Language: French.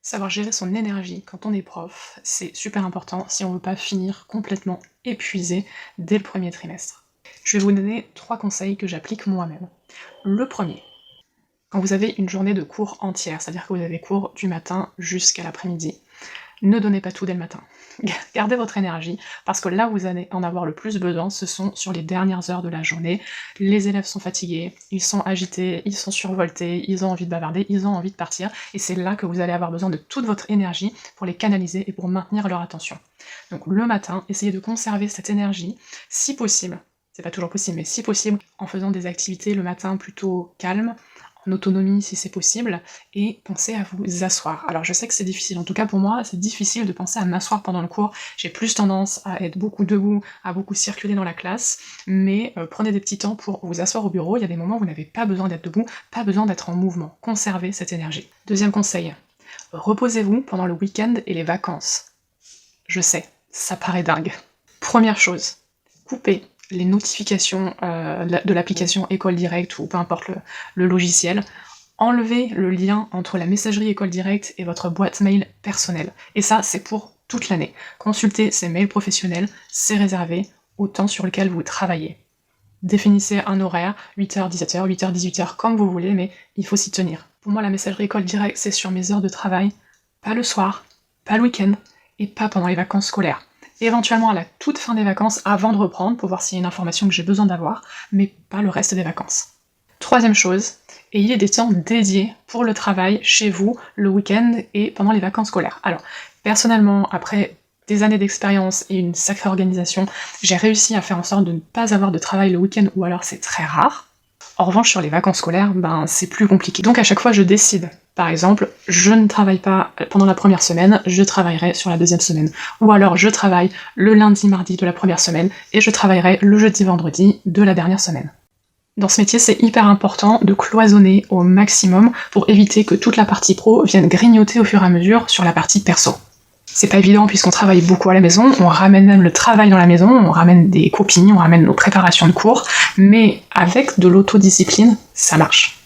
Savoir gérer son énergie quand on est prof, c'est super important si on veut pas finir complètement épuisé dès le premier trimestre. Je vais vous donner 3 conseils que j'applique moi-même. Le premier, quand vous avez une journée de cours entière, c'est-à-dire que vous avez cours du matin jusqu'à l'après-midi, ne donnez pas tout dès le matin. Gardez votre énergie, parce que là où vous allez en avoir le plus besoin, ce sont sur les dernières heures de la journée. Les élèves sont fatigués, ils sont agités, ils sont survoltés, ils ont envie de bavarder, ils ont envie de partir, et c'est là que vous allez avoir besoin de toute votre énergie pour les canaliser et pour maintenir leur attention. Donc le matin, essayez de conserver cette énergie, si possible, c'est pas toujours possible, mais si possible, en faisant des activités le matin plutôt calmes, en autonomie si c'est possible, et pensez à vous asseoir. Alors je sais que c'est difficile, en tout cas pour moi, c'est difficile de penser à m'asseoir pendant le cours, j'ai plus tendance à être beaucoup debout, à beaucoup circuler dans la classe, mais prenez des petits temps pour vous asseoir au bureau, il y a des moments où vous n'avez pas besoin d'être debout, pas besoin d'être en mouvement, conservez cette énergie. Deuxième conseil, reposez-vous pendant le week-end et les vacances. Je sais, ça paraît dingue. Première chose, coupez les notifications de l'application École Directe ou peu importe le logiciel, enlevez le lien entre la messagerie École Directe et votre boîte mail personnelle. Et ça, c'est pour toute l'année. Consultez ces mails professionnels, c'est réservé au temps sur lequel vous travaillez. Définissez un horaire, 8h, 17h, 8h, 18h, comme vous voulez, mais il faut s'y tenir. Pour moi, la messagerie École Directe, c'est sur mes heures de travail, pas le soir, pas le week-end, et pas pendant les vacances scolaires. Éventuellement à la toute fin des vacances, avant de reprendre, pour voir s'il y a une information que j'ai besoin d'avoir, mais pas le reste des vacances. Troisième chose, ayez des temps dédiés pour le travail chez vous, le week-end et pendant les vacances scolaires. Alors, personnellement, après des années d'expérience et une sacrée organisation, j'ai réussi à faire en sorte de ne pas avoir de travail le week-end, ou alors c'est très rare. En revanche, sur les vacances scolaires, c'est plus compliqué. Donc à chaque fois, je décide. Par exemple, je ne travaille pas pendant la première semaine, je travaillerai sur la deuxième semaine. Ou alors, je travaille le lundi, mardi de la première semaine, et je travaillerai le jeudi, vendredi de la dernière semaine. Dans ce métier, c'est hyper important de cloisonner au maximum pour éviter que toute la partie pro vienne grignoter au fur et à mesure sur la partie perso. C'est pas évident puisqu'on travaille beaucoup à la maison, on ramène même le travail dans la maison, on ramène des copies, on ramène nos préparations de cours, mais avec de l'autodiscipline, ça marche.